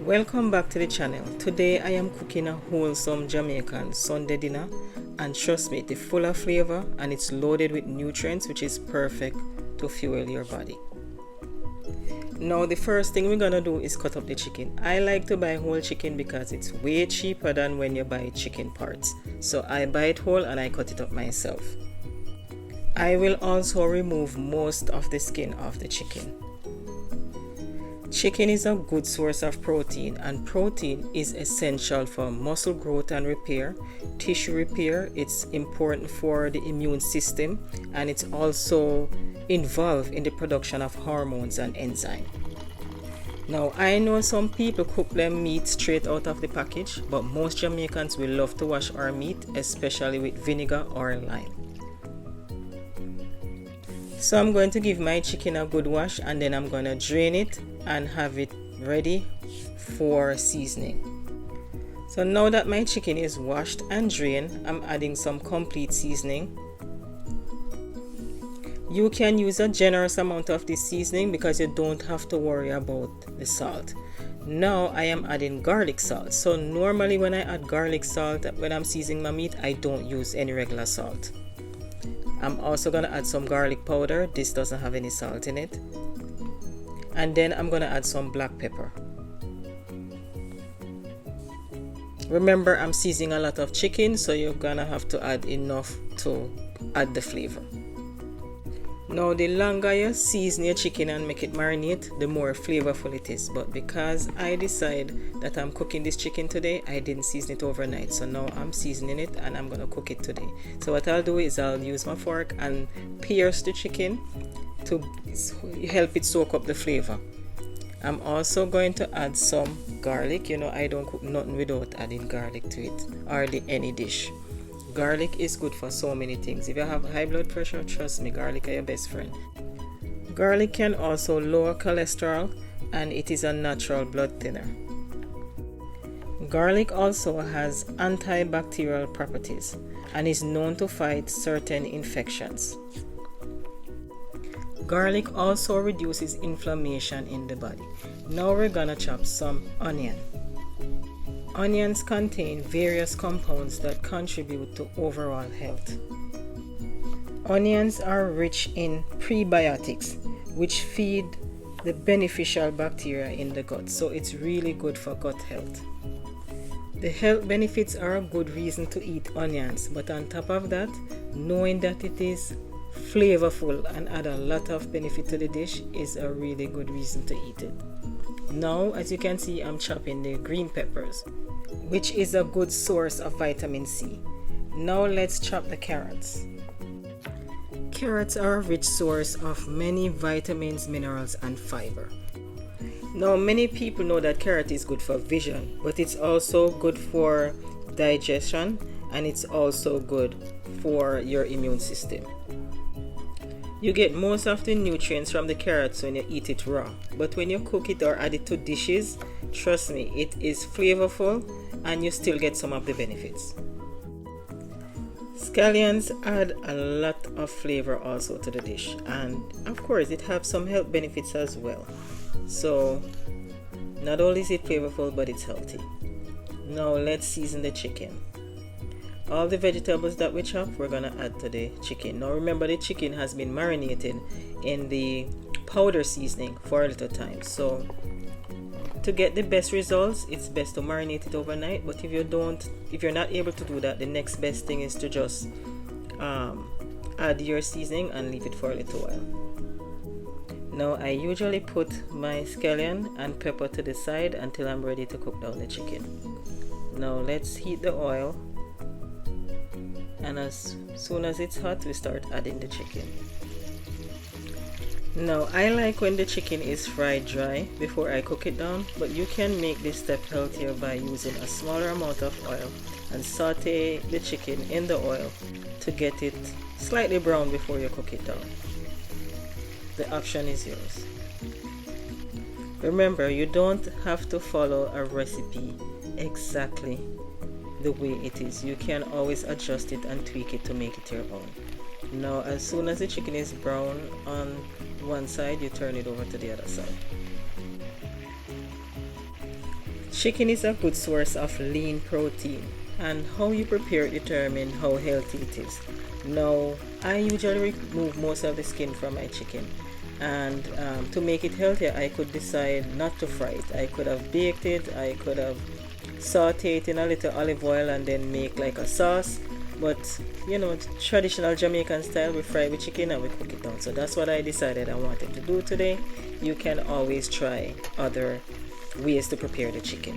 Welcome back to the channel. Today I am cooking a wholesome Jamaican Sunday dinner, and trust me, it's full of flavor and it's loaded with nutrients, which is perfect to fuel your body. Now the first thing we're gonna do is cut up the chicken. I like to buy whole chicken because it's way cheaper than when you buy chicken parts. So I buy it whole and I cut it up myself. I will also remove most of the skin off the chicken. Chicken is a good source of protein, and protein is essential for muscle growth and repair, tissue repair. It's important for the immune system, and it's also involved in the production of hormones and enzymes. Now, I know some people cook their meat straight out of the package, but most Jamaicans will love to wash our meat, especially with vinegar or lime. So I'm going to give my chicken a good wash, and then I'm going to drain it and have it ready for seasoning. So now that my chicken is washed and drained, I'm adding some complete seasoning. You can use a generous amount of this seasoning because you don't have to worry about the salt. Now I am adding garlic salt. So normally when I add garlic salt when I'm seasoning my meat, I don't use any regular salt. I'm also going to add some garlic powder. This doesn't have any salt in it. And then I'm going to add some black pepper. Remember, I'm seasoning a lot of chicken, so you're going to have to add enough to add the flavor. Now, the longer you season your chicken and make it marinate, the more flavorful it is. But because I decide that I'm cooking this chicken today, I didn't season it overnight. So now I'm seasoning it and I'm going to cook it today. So what I'll do is I'll use my fork and pierce the chicken to help it soak up the flavor. I'm also going to add some garlic. You know, I don't cook nothing without adding garlic to it, or any dish. Garlic is good for so many things. If you have high blood pressure, trust me, garlic are your best friend. Garlic can also lower cholesterol, and it is a natural blood thinner. Garlic also has antibacterial properties and is known to fight certain infections. Garlic also reduces inflammation in the body. Now we're gonna chop some onion. Onions contain various compounds that contribute to overall health. Onions are rich in prebiotics, which feed the beneficial bacteria in the gut, so it's really good for gut health. The health benefits are a good reason to eat onions, but on top of that, knowing that it is flavorful and add a lot of benefit to the dish is a really good reason to eat it. Now, as you can see, I'm chopping the green peppers, which is a good source of vitamin C. Now let's chop the carrots. Carrots are a rich source of many vitamins, minerals, and fiber. Now, many people know that carrot is good for vision, but it's also good for digestion, and it's also good for your immune system. You get most of the nutrients from the carrots when you eat it raw, but when you cook it or add it to dishes, trust me, it is flavorful and you still get some of the benefits. Scallions add a lot of flavor also to the dish, and of course it has some health benefits as well. So not only is it flavorful, but it's healthy. Now let's season the chicken. All the vegetables that we chop, we're gonna add to the chicken. Now remember, the chicken has been marinated in the powder seasoning for a little time. So to get the best results, it's best to marinate it overnight. But if you're not able to do that, the next best thing is to just add your seasoning and leave it for a little while. Now I usually put my scallion and pepper to the side until I'm ready to cook down the chicken. Now let's heat the oil. And as soon as it's hot, we start adding the chicken. Now, I like when the chicken is fried dry before I cook it down, but you can make this step healthier by using a smaller amount of oil and saute the chicken in the oil to get it slightly brown before you cook it down. The option is yours. Remember, you don't have to follow a recipe exactly the way it is. You can always adjust it and tweak it to make it your own. Now, as soon as the chicken is brown on one side, you turn it over to the other side. Chicken is a good source of lean protein, and how you prepare it determines how healthy it is. Now, I usually remove most of the skin from my chicken, and to make it healthier, I could decide not to fry it. I could have baked it, I could have sautéed it in a little olive oil and then make like a sauce. But you know, traditional Jamaican style, we fry the chicken and we cook it down. So that's what I decided I wanted to do today. You can always try other ways to prepare the chicken.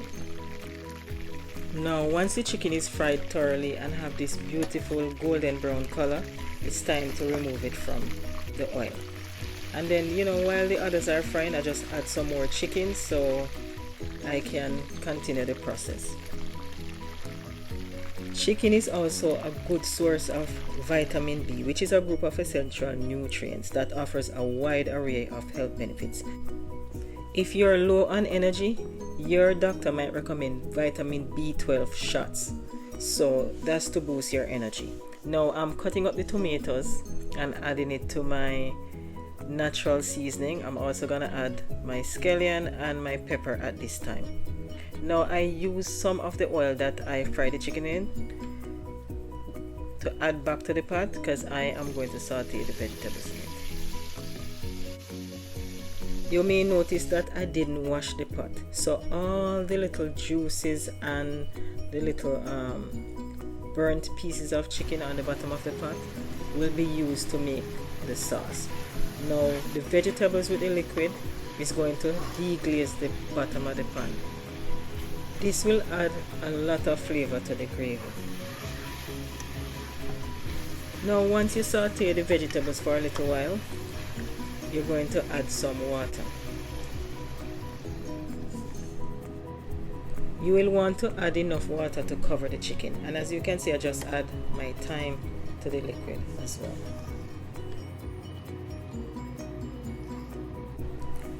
Now, once the chicken is fried thoroughly and have this beautiful golden brown color, it's time to remove it from the oil. And then, you know, while the others are frying, I just add some more chicken so I can continue the process. Chicken is also a good source of vitamin B, which is a group of essential nutrients that offers a wide array of health benefits. If you're low on energy, your doctor might recommend vitamin B12 shots. So that's to boost your energy. Now I'm cutting up the tomatoes and adding it to my natural seasoning. I'm also gonna add my scallion and my pepper at this time. Now I use some of the oil that I fried the chicken in to add back to the pot because I am going to saute the vegetables in it. You may notice that I didn't wash the pot, so all the little juices and the little burnt pieces of chicken on the bottom of the pot will be used to make the sauce. Now the vegetables with the liquid is going to deglaze the bottom of the pan. This will add a lot of flavor to the gravy. Now once you saute the vegetables for a little while, you're going to add some water. You will want to add enough water to cover the chicken, and as you can see, I just add my thyme to the liquid as well.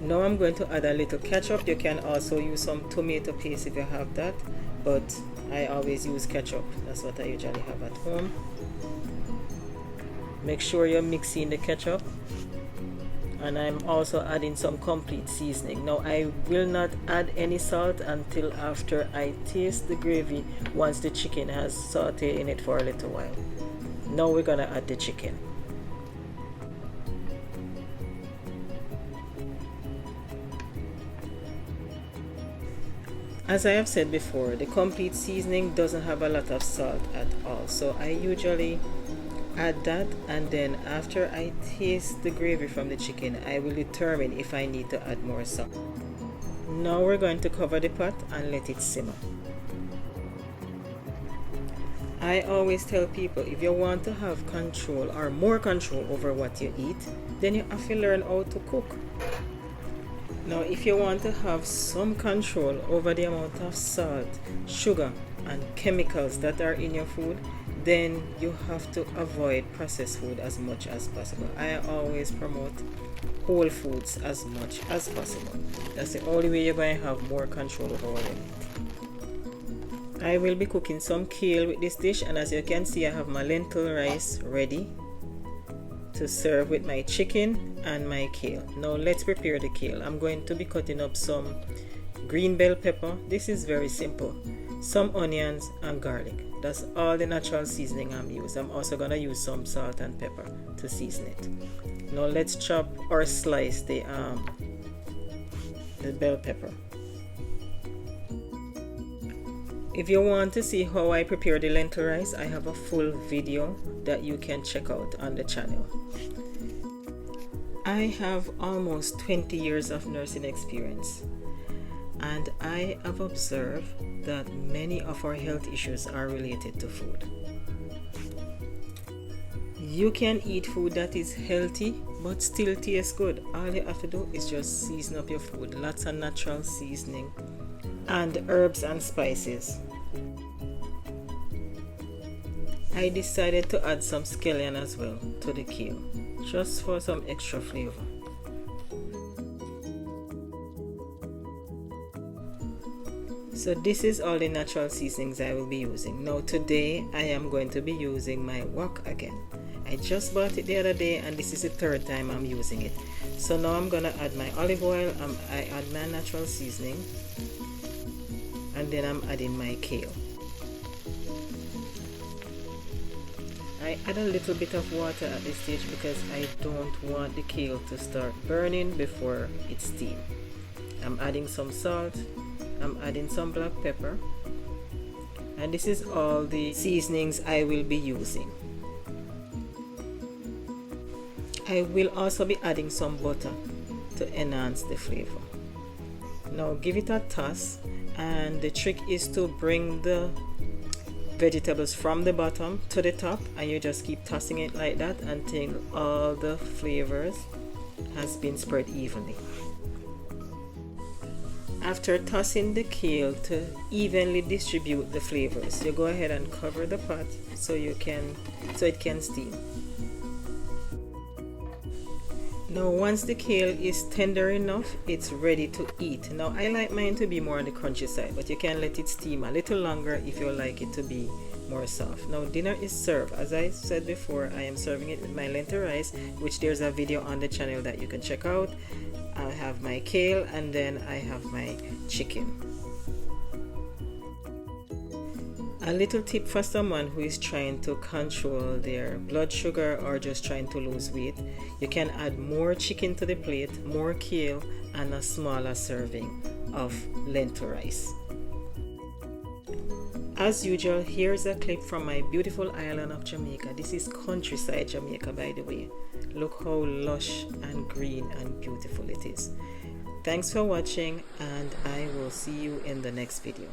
Now I'm going to add a little ketchup. You can also use some tomato paste if you have that, but I always use ketchup. That's what I usually have at home. Make sure you're mixing the ketchup, and I'm also adding some complete seasoning. Now I will not add any salt until after I taste the gravy once the chicken has sauteed in it for a little while. Now we're gonna add the chicken. As I have said before, the complete seasoning doesn't have a lot of salt at all, so I usually add that, and then after I taste the gravy from the chicken, I will determine if I need to add more salt. Now we're going to cover the pot and let it simmer. I always tell people, if you want to have control or more control over what you eat, then you have to learn how to cook. Now if you want to have some control over the amount of salt, sugar and chemicals that are in your food, then you have to avoid processed food as much as possible. I always promote whole foods as much as possible. That's the only way you're going to have more control over what you eat. I will be cooking some kale with this dish, and as you can see, I have my lentil rice ready to serve with my chicken and my kale. Now let's prepare the kale. I'm going to be cutting up some green bell pepper. This is very simple. Some onions and garlic. That's all the natural seasoning I'm using. I'm also going to use some salt and pepper to season it. Now let's chop or slice the bell pepper. If you want to see how I prepare the lentil rice, I have a full video that you can check out on the channel. I have almost 20 years of nursing experience, and I have observed that many of our health issues are related to food. You can eat food that is healthy but still tastes good. All you have to do is just season up your food. Lots of natural seasoning and herbs and spices. I decided to add some scallion as well to the kale, just for some extra flavor. So this is all the natural seasonings I will be using. Now today I am going to be using my wok again. I just bought it the other day and this is the third time I'm using it. So now I'm gonna add my olive oil, I add my natural seasoning, and then I'm adding my kale. I add a little bit of water at this stage because I don't want the kale to start burning before it's steamed. I'm adding some salt, I'm adding some black pepper, and this is all the seasonings I will be using. I will also be adding some butter to enhance the flavor. Now give it a toss, and the trick is to bring the vegetables from the bottom to the top, and you just keep tossing it like that until all the flavors has been spread evenly. After tossing the kale to evenly distribute the flavors, you go ahead and cover the pot so it can steam. Now once the kale is tender enough, it's ready to eat. Now I like mine to be more on the crunchy side, but you can let it steam a little longer if you like it to be more soft. Now dinner is served. As I said before, I am serving it with my lentil rice, which there's a video on the channel that you can check out. I have my kale, and then I have my chicken. A little tip for someone who is trying to control their blood sugar or just trying to lose weight: you can add more chicken to the plate, more kale, and a smaller serving of lentil rice. As usual, here's a clip from my beautiful island of Jamaica. This is countryside Jamaica, by the way. Look how lush and green and beautiful it is. Thanks for watching, and I will see you in the next video.